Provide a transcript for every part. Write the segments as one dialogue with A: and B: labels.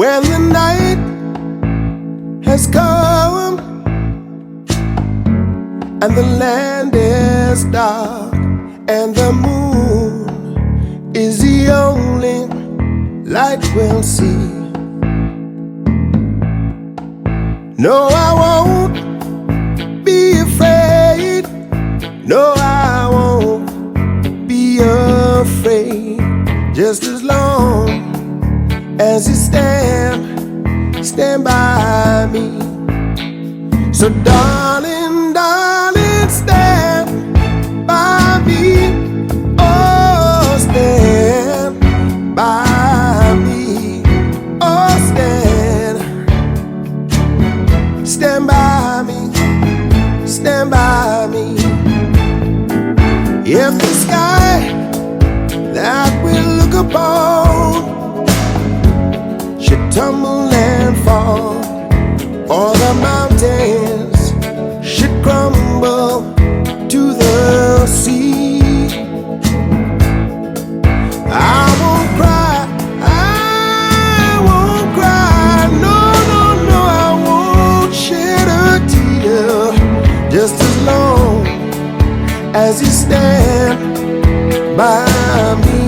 A: When the night has come and the land is dark and the moon is the only light we'll see. No, I won't be afraid. No, I won't be afraid. Just as long as you stand by me. So darling, darling, stand by me. Oh, stand by me. Oh, stand by me. Stand by me. If the sky that we look upon should tumble and fall, or the mountains should crumble to the sea, I won't cry, I won't cry, no, no, no, I won't shed a tear, just as long as you stand by me.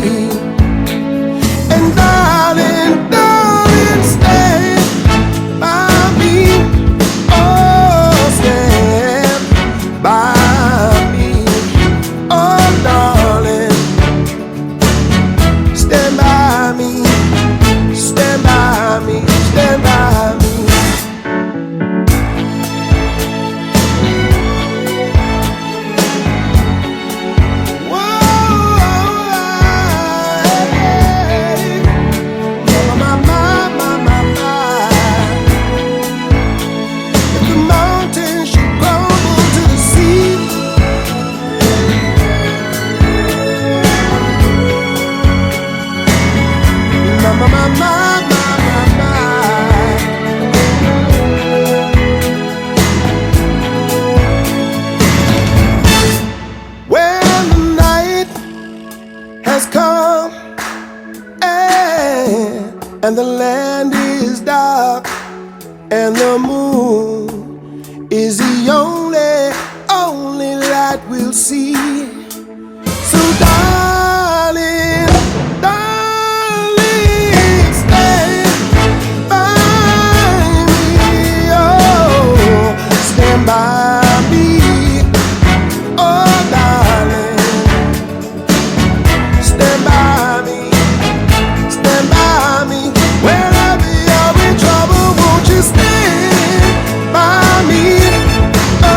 A: And darling, darling, stand by me. Oh, stand by me. Oh, darling, stand by me. Stand by me. Stand by me. When the night has come and the land is dark and the moon is the only light we'll see. So darling, darling, stand by me. Oh, stand by me. Oh, darling, stand by me. Stand by me. Whenever you're in trouble, won't you stand by me? Oh,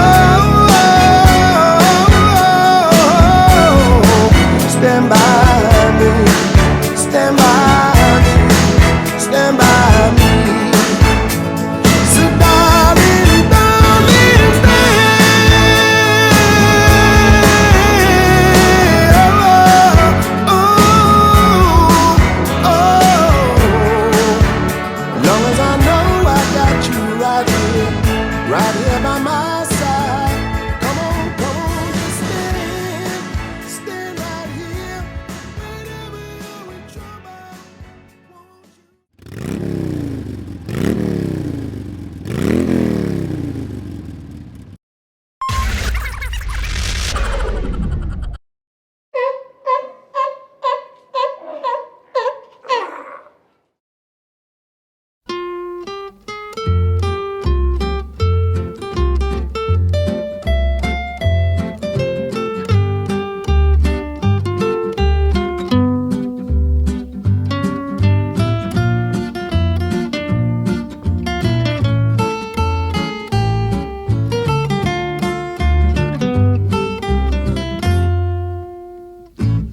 A: stand by me. Stand by me. Stand by me. So darling, darling, stand. Oh, oh, oh. Long as I know I got you right here by my side. Come on, just stand right here. Whenever you're in trouble, won't you?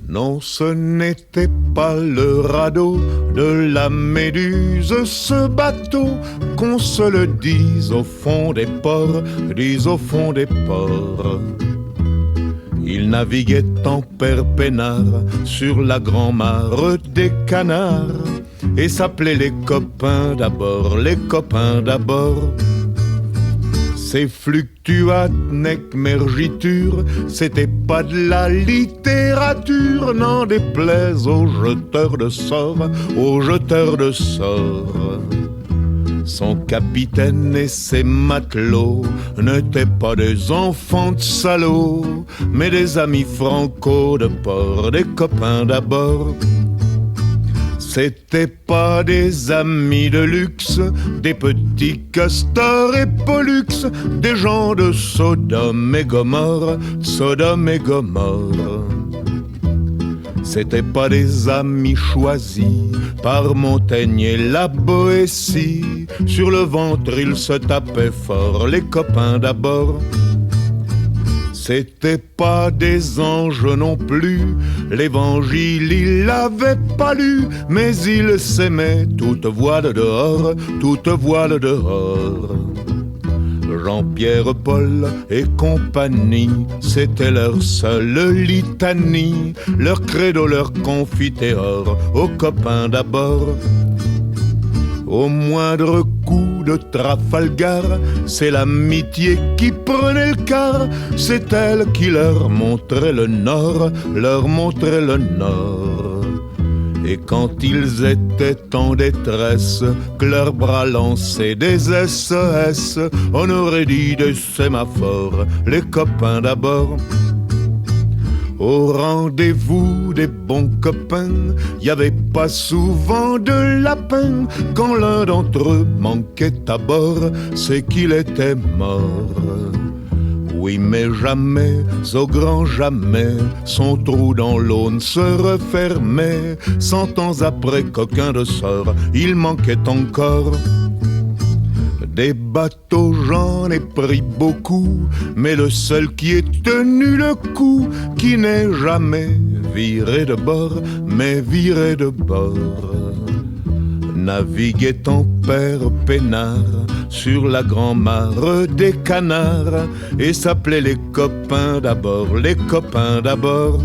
B: Non, ce n'était pas le radeau de la Méduse, ce bateau, qu'on se le dise au fond des ports, dise au fond des ports. Il naviguait en père peinard sur la grand-mare des canards et s'appelait les copains d'abord, les copains d'abord. Ces fluctuates nec mergiture, c'était pas de la littérature, n'en déplaise aux jeteurs de sorts, aux jeteurs de sorts. Son capitaine et ses matelots n'étaient pas des enfants de salauds, mais des amis franco de port, des copains d'abord. C'étaient pas des amis de luxe, des petits castors et pollux, des gens de Sodome et Gomorre, Sodome et Gomorre. C'étaient pas des amis choisis par Montaigne et la Boétie. Sur le ventre ils se tapaient fort, les copains d'abord. C'étaient pas des anges non plus, l'évangile il l'avait pas lu, mais ils s'aimaient toute voile dehors, toute voile dehors. Jean-Pierre, Paul et compagnie, c'était leur seule litanie, leur credo, leur confiteor, aux copains d'abord. Au moindre coup de Trafalgar, c'est l'amitié qui prenait le quart, c'est elle qui leur montrait le nord, leur montrait le nord. Et quand ils étaient en détresse, que leurs bras lançaient des SES, on aurait dit des sémaphores, les copains d'abord. Au rendez-vous des bons copains, y avait pas souvent de lapin. Quand l'un d'entre eux manquait à bord, c'est qu'il était mort. Oui, mais jamais, au grand jamais, son trou dans l'eau ne se refermait. 100 ans après qu'aucun de sort, il manquait encore. Des bateaux j'en ai pris beaucoup, mais le seul qui ait tenu le coup, qui n'est jamais viré de bord, mais viré de bord. Naviguait en père peinard sur la grand-mare des canards, et s'appelait les copains d'abord, les copains d'abord.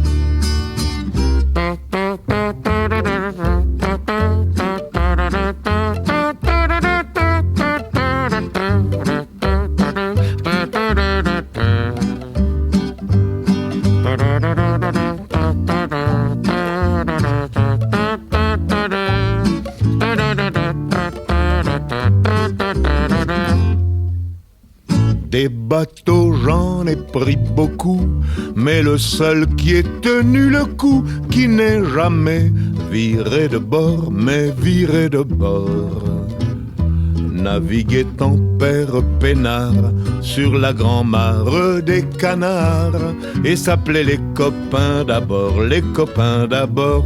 B: Des bateaux j'en ai pris beaucoup, mais le seul qui ait tenu le coup, qui n'est jamais viré de bord, mais viré de bord. Naviguait en père peinard sur la grand-mare des canards, et s'appelait les copains d'abord, les copains d'abord.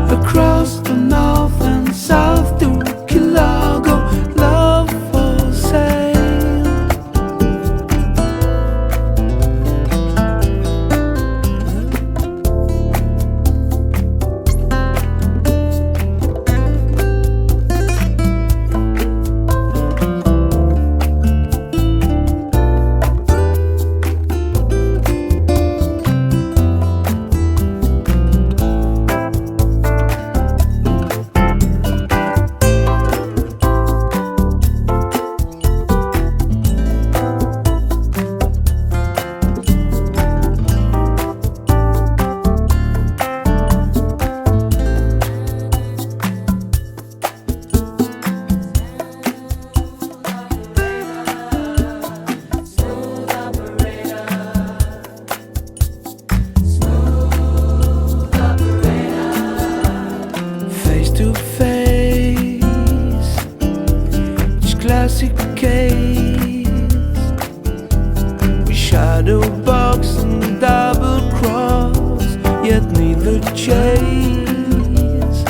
A: Across the north and south to
C: chase,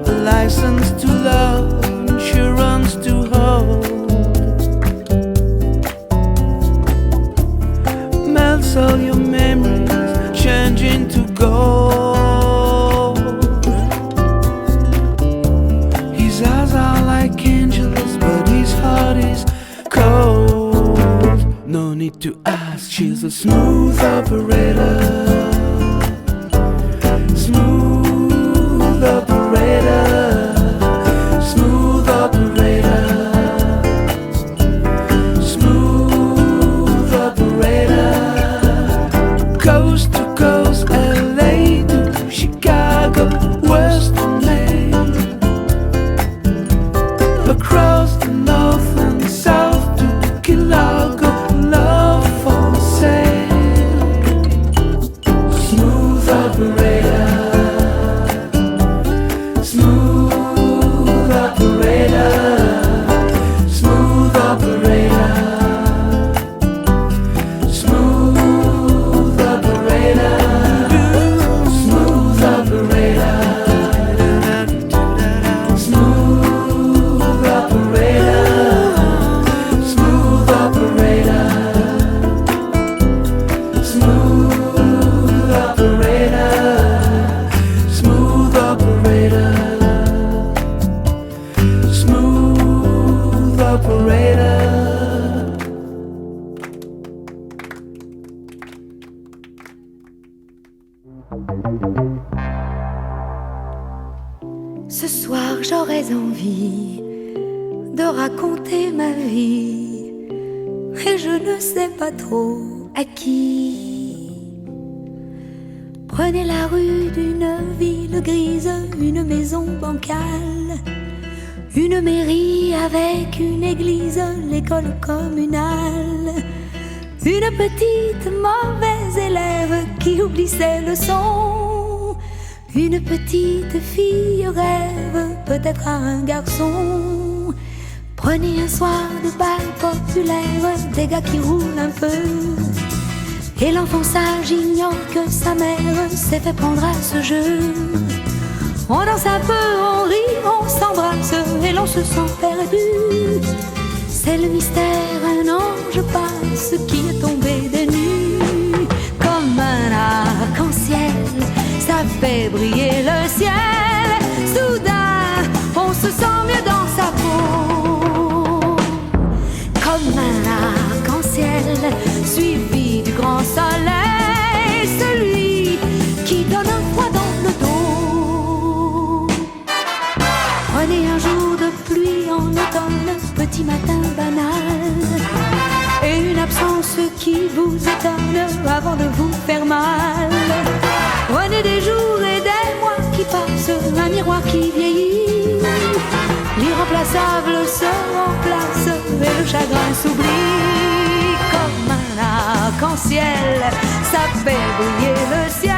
C: a license to love, insurance to hold, melts all your memories, change into gold. His eyes are like angels, but his heart is cold. No need to ask, she's a smooth operator. Smooth operator. Smooth operator. Smooth operator. Coast to coast, LA to Chicago, west to Maine, across the north and south to Kilago, love for sale. Smooth operator. Smooth operator. Smooth operator. Smooth operator. Smooth operator. Smooth operator. Smooth operator. Smooth operator. Smooth operator. Smooth operator.
D: Ce soir j'aurais envie de raconter ma vie, et je ne sais pas trop à qui. Prenez la rue d'une ville grise, une maison bancale, une mairie avec une église, l'école communale, une petite mauvaise élève qui oublie ses leçons, une petite fille rêve peut-être à un garçon. Prenez un soir de bal populaire, des gars qui roulent un peu, et l'enfant sage ignore que sa mère s'est fait prendre à ce jeu. On danse un peu, on rit, on s'embrasse, et l'on se sent perdu. C'est le mystère, un ange passe qui est tombé des nues. Comme un arc-en-ciel, ça fait briller le ciel. Soudain, on se sent mieux dans sa peau. Comme un arc-en-ciel, suivi du grand soleil, celui qui donne un froid dans le dos. Prenez un jour de pluie en automne, petit matin banal, et une absence qui vous étonne avant de vous faire mal. Prenez des jours et des mois qui passent, un miroir qui vieillit, l'irremplaçable se remplace et le chagrin s'oublie. Comme un arc-en-ciel, ça fait briller le ciel.